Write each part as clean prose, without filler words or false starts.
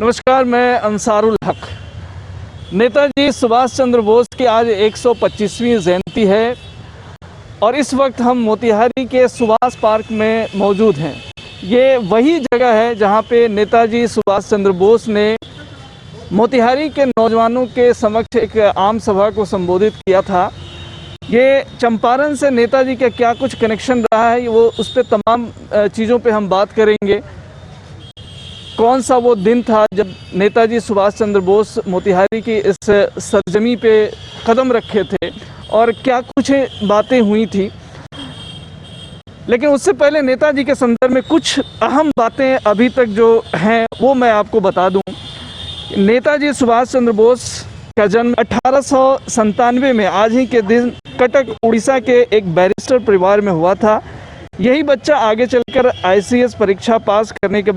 नमस्कार, मैं अंसारुल हक। नेताजी सुभाष चंद्र बोस की आज 125वीं जयंती है और इस वक्त हम मोतिहारी के सुभाष पार्क में मौजूद हैं। ये वही जगह है जहां पे नेताजी सुभाष चंद्र बोस ने मोतिहारी के नौजवानों के समक्ष एक आम सभा को संबोधित किया था। ये चंपारण से नेताजी का क्या कुछ कनेक्शन रहा है, वो उस पर तमाम चीज़ों पे हम बात करेंगे। कौन सा वो दिन था जब नेताजी सुभाष चंद्र बोस मोतिहारी की इस सरजमी पे कदम रखे थे और क्या कुछ बातें हुई थी। लेकिन उससे पहले नेताजी के संदर्भ में कुछ अहम बातें अभी तक जो हैं वो मैं आपको बता दूं। नेताजी सुभाष चंद्र बोस का जन्म 1897 में आज ही के दिन कटक उड़ीसा के एक बैरिस्टर परिवार में हुआ था। यही बच्चा आगे चलकर ICS परीक्षा पास करने के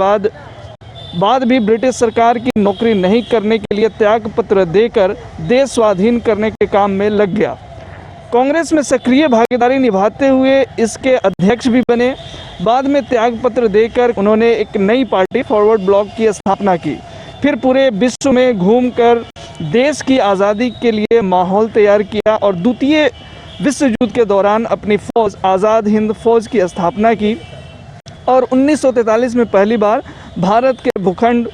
बाद भी ब्रिटिश सरकार की नौकरी नहीं करने के लिए त्याग पत्र देकर देश स्वाधीन करने के काम में लग गया। कांग्रेस में सक्रिय भागीदारी निभाते हुए इसके अध्यक्ष भी बने। बाद में त्याग पत्र देकर उन्होंने एक नई पार्टी फॉरवर्ड ब्लॉक की स्थापना की। फिर पूरे विश्व में घूमकर देश की आज़ादी के लिए माहौल तैयार किया और द्वितीय विश्व युद्ध के दौरान अपनी फौज आज़ाद हिंद फौज की स्थापना की और 1943 में पहली बार भारत के भूखंड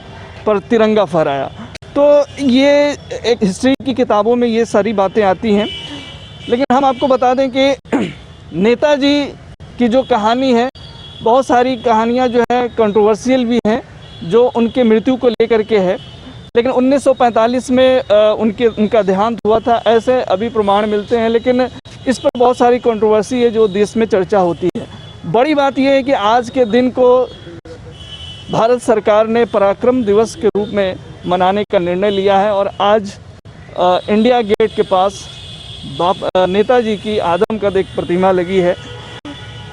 पर तिरंगा फहराया। तो ये एक हिस्ट्री की किताबों में ये सारी बातें आती हैं, लेकिन हम आपको बता दें कि नेताजी की जो कहानी है, बहुत सारी कहानियां जो है कंट्रोवर्शियल भी हैं जो उनके मृत्यु को लेकर के है। लेकिन 1945 में उनका देहांत हुआ था, ऐसे अभी प्रमाण मिलते हैं, लेकिन इस पर बहुत सारी कंट्रोवर्सी है जो देश में चर्चा होती है। बड़ी बात यह है कि आज के दिन को भारत सरकार ने पराक्रम दिवस के रूप में मनाने का निर्णय लिया है और आज इंडिया गेट के पास नेताजी की आदमकद एक प्रतिमा लगी है।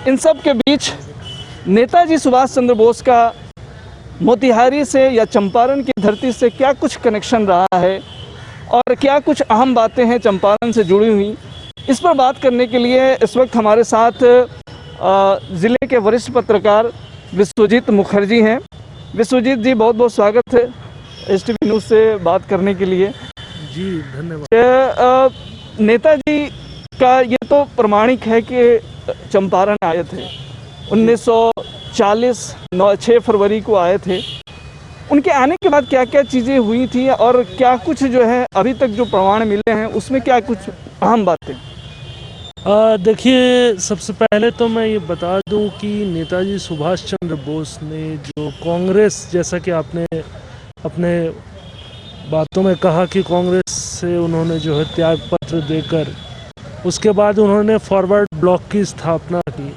इन सब के बीच नेताजी सुभाष चंद्र बोस का मोतिहारी से या चंपारण की धरती से क्या कुछ कनेक्शन रहा है और क्या कुछ अहम बातें हैं चंपारण से जुड़ी हुई, इस पर बात करने के लिए इस वक्त हमारे साथ ज़िले के वरिष्ठ पत्रकार विश्वजीत मुखर्जी हैं। विश्वजीत जी, बहुत बहुत स्वागत है STV न्यूज़ से बात करने के लिए। जी धन्यवाद। नेताजी का ये तो प्रमाणिक है कि चंपारण आए थे 1940 6 फरवरी को आए थे। उनके आने के बाद क्या क्या चीज़ें हुई थी और क्या कुछ जो है अभी तक जो प्रमाण मिले हैं उसमें क्या कुछ अहम बातें? देखिए, सबसे पहले तो मैं ये बता दूं कि नेताजी सुभाष चंद्र बोस ने जो कांग्रेस, जैसा कि आपने अपने बातों में कहा कि कांग्रेस से उन्होंने जो है त्याग पत्र देकर उसके बाद उन्होंने फॉरवर्ड ब्लॉक की स्थापना की।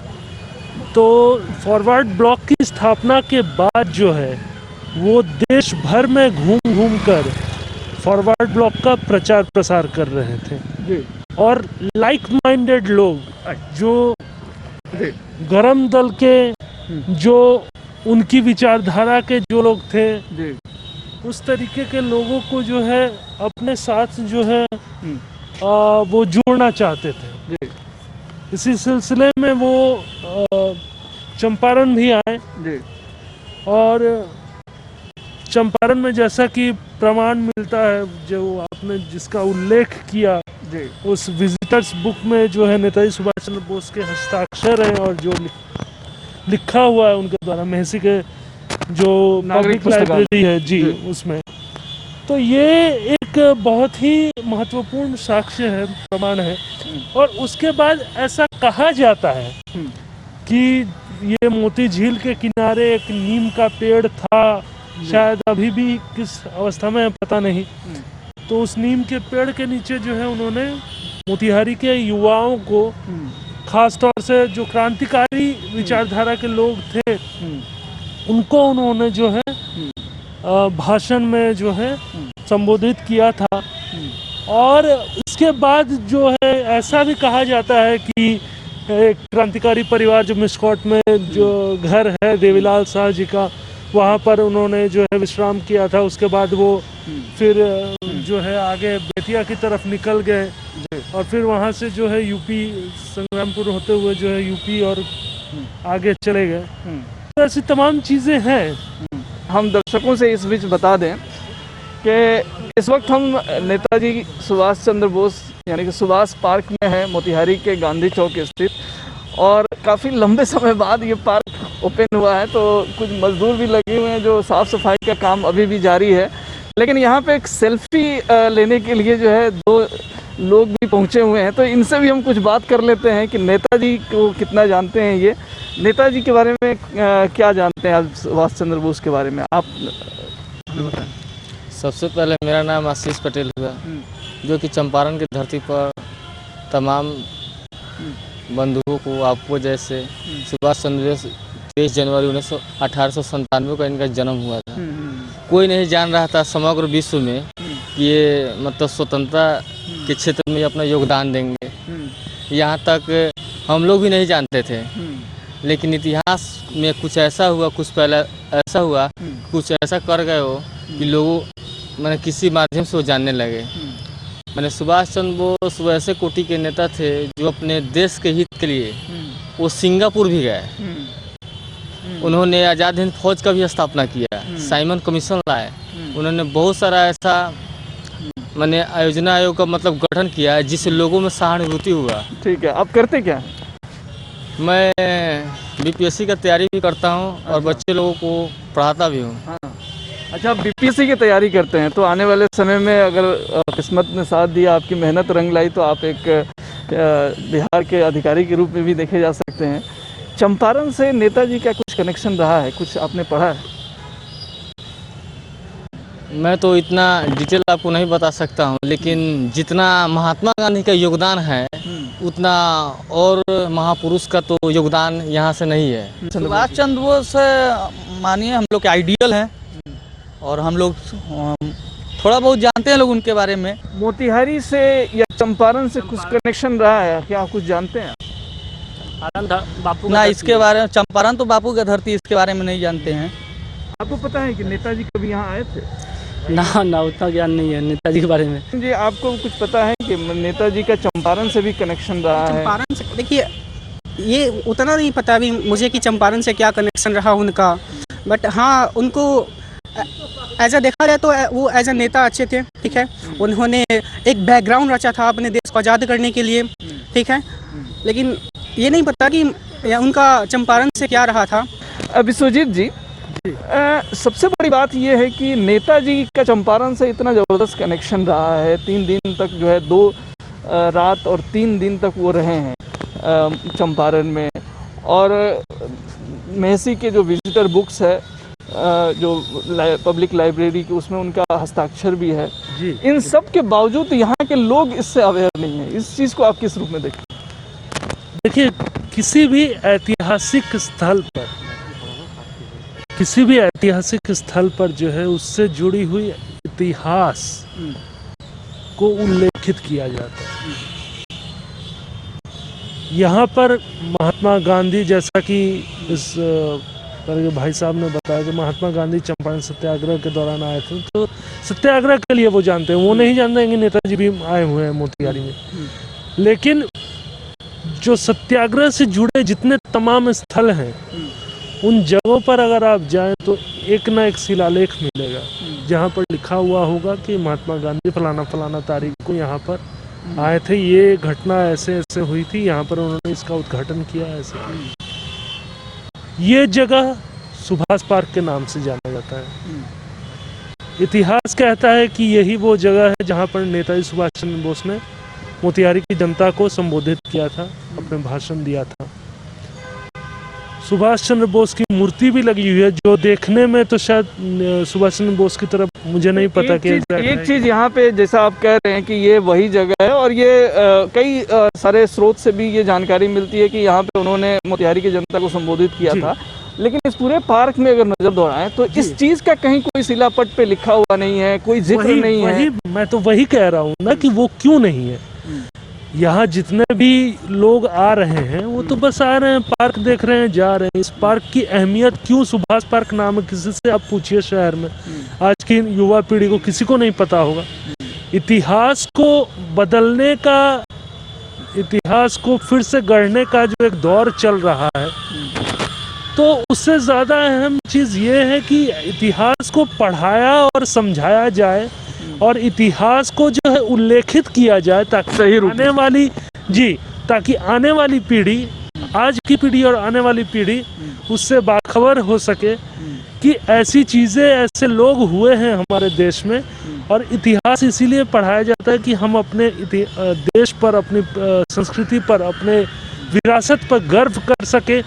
तो फॉरवर्ड ब्लॉक की स्थापना के बाद जो है वो देश भर में घूम घूम कर फॉरवर्ड ब्लॉक का प्रचार प्रसार कर रहे थे जी। और लाइक माइंडेड लोग, जो गरम दल के, जो उनकी विचारधारा के जो लोग थे जी, उस तरीके के लोगों को जो है अपने साथ जो है वो जोड़ना चाहते थे जी। इसी सिलसिले में वो चंपारण भी आए जी। और चंपारण में जैसा कि प्रमाण मिलता है, जो आपने जिसका उल्लेख किया जी, उस विजिटर्स बुक में जो है नेताजी सुभाष चंद्र बोस के हस्ताक्षर हैं और जो लिखा हुआ है उनके द्वारा महसी के जो पब्लिक लाइब्रेरी है जी, उसमें। तो ये एक बहुत ही महत्वपूर्ण साक्ष्य है, प्रमाण है। और उसके बाद ऐसा कहा जाता है कि ये मोती झील के किनारे एक नीम का पेड़ था, शायद अभी भी किस अवस्था में है पता नहीं। तो उस नीम के पेड़ के नीचे जो है उन्होंने मोतिहारी के युवाओं को, खास तौर से जो क्रांतिकारी विचारधारा के लोग थे, उनको उन्होंने जो है भाषण में जो है संबोधित किया था। और इसके बाद जो है ऐसा भी कहा जाता है कि एक क्रांतिकारी परिवार जो मिस्कॉट में जो घर है देवीलाल शाह जी का, वहाँ पर उन्होंने जो है विश्राम किया था। उसके बाद वो फिर जो है आगे बेतिया की तरफ निकल गए और फिर वहाँ से जो है यूपी संग्रामपुर होते हुए जो है यूपी और आगे चले गए। तो ऐसी तमाम चीज़ें हैं हम दर्शकों से इस बीच बता दें कि इस वक्त हम नेताजी सुभाष चंद्र बोस यानी कि सुभाष पार्क में हैं, मोतिहारी के गांधी चौक स्थित। और काफ़ी लंबे समय बाद ये पार्क ओपन हुआ है, तो कुछ मजदूर भी लगे हुए हैं जो साफ़ सफाई का काम अभी भी जारी है। लेकिन यहाँ पे एक सेल्फी लेने के लिए जो है 2 लोग भी पहुँचे हुए हैं, तो इनसे भी हम कुछ बात कर लेते हैं कि नेताजी को कितना जानते हैं। ये नेताजी के बारे में क्या जानते हैं आप, सुभाष चंद्र बोस के बारे में आप बताएं। सबसे पहले मेरा नाम आशीष पटेल हुआ, जो कि चंपारण की धरती पर तमाम बंधुओं को आपको जैसे सुभाष चंद्र बोस 23 जनवरी 1897 को इनका जन्म हुआ था। कोई नहीं जान रहा था समग्र विश्व में कि ये मतलब स्वतंत्रता के क्षेत्र में अपना योगदान देंगे। यहाँ तक हम लोग भी नहीं जानते थे, लेकिन इतिहास में कुछ ऐसा हुआ, कुछ पहले ऐसा हुआ, कुछ ऐसा कर गए हो कि लोगों मैंने किसी माध्यम से वो जानने लगे। मैंने सुभाष चंद्र बोस वैसे कोटि के नेता थे जो अपने देश के हित के लिए वो सिंगापुर भी गए। उन्होंने आज़ाद हिंद फौज का भी स्थापना किया, साइमन कमीशन लाए। उन्होंने बहुत सारा ऐसा मैंने आयोजना आयोग का मतलब गठन किया है जिससे लोगों में सहानुभूति हुआ। ठीक है, आप करते क्या? मैं बीपीएससी का तैयारी भी करता हूँ और बच्चे लोगों को पढ़ाता भी हूँ। हाँ, अच्छा, आप बीपीएससी की तैयारी करते हैं, तो आने वाले समय में अगर किस्मत ने साथ दिया, आपकी मेहनत रंग लाई, तो आप एक बिहार के अधिकारी के रूप में भी देखे जा सकते हैं। चंपारण से नेताजी का कुछ कनेक्शन रहा है, कुछ आपने पढ़ा है? मैं तो इतना डिटेल आपको नहीं बता सकता हूँ, लेकिन जितना महात्मा गांधी का योगदान है उतना और महापुरुष का तो योगदान यहाँ से नहीं है। सुभाष चंद्र बोस मानिए हम लोग के आइडियल हैं और हम लोग थोड़ा बहुत जानते हैं लोग उनके बारे में। मोतिहारी से या चंपारण से कुछ कनेक्शन रहा है क्या, आप कुछ जानते हैं? बापू ना इसके बारे में, चंपारण तो बापू का धरती, इसके बारे में नहीं जानते हैं। आपको पता है कि नेताजी कभी यहाँ आए थे? ना उतना ज्ञान नहीं है नेताजी के बारे में। जी, आपको कुछ पता है कि नेताजी का चंपारण से भी कनेक्शन रहा है? चंपारण से देखिए, ये उतना नहीं पता अभी मुझे कि चंपारण से क्या कनेक्शन रहा उनका, बट हाँ उनको एज अ देखा जाए तो वो एज अ नेता अच्छे थे। ठीक है, उन्होंने एक बैकग्राउंड रचा था अपने देश को आज़ाद करने के लिए। ठीक है, लेकिन ये नहीं पता कि उनका चंपारण से क्या रहा था। विश्वजीत जी, सबसे बड़ी बात यह है कि नेताजी का चंपारण से इतना ज़बरदस्त कनेक्शन रहा है। 3 दिन तक जो है 2 रात और 3 दिन तक वो रहे हैं चंपारण में। और महसी के जो विजिटर बुक्स है, जो पब्लिक लाइब्रेरी की, उसमें उनका हस्ताक्षर भी है जी। इन सब के बावजूद यहाँ के लोग इससे अवेयर नहीं है। इस चीज़ को आप किस रूप में देखते हैं? देखिए, किसी भी ऐतिहासिक स्थल पर जो है उससे जुड़ी हुई इतिहास को उल्लेखित किया जाता है। यहाँ पर महात्मा गांधी, जैसा कि इस तरह के भाई साहब ने बताया कि महात्मा गांधी चंपारण सत्याग्रह के दौरान आए थे, तो सत्याग्रह के लिए वो जानते हैं, वो नहीं जानते हैं कि नेताजी भी आए हुए हैं मोतिहारी में। लेकिन जो सत्याग्रह से जुड़े जितने तमाम स्थल हैं, उन जगहों पर अगर आप जाएं तो एक ना एक शिलालेख मिलेगा जहां पर लिखा हुआ होगा कि महात्मा गांधी फलाना फलाना तारीख को यहाँ पर आए थे, ये घटना ऐसे ऐसे हुई थी, यहाँ पर उन्होंने इसका उद्घाटन किया। ऐसे ये जगह सुभाष पार्क के नाम से जाना जाता है। इतिहास कहता है कि यही वो जगह है जहाँ पर नेताजी सुभाष चंद्र बोस ने मोतिहारी की जनता को संबोधित किया था, अपने भाषण दिया था। सुभाष चंद्र बोस की मूर्ति भी लगी हुई है, जो देखने में तो शायद सुभाष चंद्र बोस की तरफ मुझे नहीं पता कि एक चीज़ यहाँ पे, जैसा आप कह रहे हैं कि ये वही जगह है, और ये कई सारे स्रोत से भी ये जानकारी मिलती है कि यहाँ पे उन्होंने मोतिहारी की जनता को संबोधित किया था। लेकिन इस पूरे पार्क में अगर नजर दौड़ाएं तो इस चीज का कहीं कोई शिलापट पे लिखा हुआ नहीं है, कोई जिक्र नहीं है। मैं तो वही कह रहा हूँ ना कि वो क्यों नहीं है। यहाँ जितने भी लोग आ रहे हैं वो तो बस आ रहे हैं, पार्क देख रहे हैं, जा रहे हैं। इस पार्क की अहमियत क्यों सुभाष पार्क नाम है, किसी से आप पूछिए शहर में, आज की युवा पीढ़ी को किसी को नहीं पता होगा। इतिहास को बदलने का, इतिहास को फिर से गढ़ने का जो एक दौर चल रहा है, तो उससे ज़्यादा अहम चीज़ ये है कि इतिहास को पढ़ाया और समझाया जाए और इतिहास को जो है उल्लेखित किया जाए ताकि सही रूप में। आने वाली ताकि आने वाली पीढ़ी, आज की पीढ़ी और आने वाली पीढ़ी उससे बाखबर हो सके कि ऐसी चीज़ें, ऐसे लोग हुए हैं हमारे देश में। और इतिहास इसीलिए पढ़ाया जाता है कि हम अपने देश पर, अपनी संस्कृति पर, अपने विरासत पर गर्व कर सके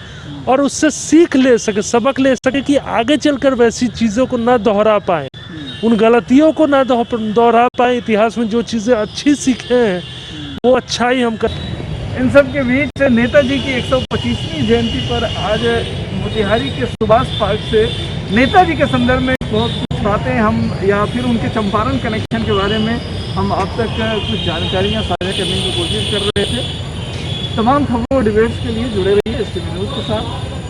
और उससे सीख ले सके, सबक ले सके कि आगे चलकर वैसी चीज़ों को ना दोहरा पाए, उन गलतियों को ना दोहरा पाए। इतिहास में जो चीज़ें अच्छी सीखे हैं वो अच्छा ही हम कर। इन सब के बीच नेताजी की 125वीं जयंती पर आज मोतिहारी के सुभाष पार्क से नेताजी के संदर्भ में बहुत कुछ बातें हम, या फिर उनके चंपारण कनेक्शन के बारे में हम आप तक कुछ जानकारियां साझा करने की कोशिश कर रहे थे। तमाम खबरों और डिबेट्स के लिए जुड़े रहिए STV न्यूज़ के साथ।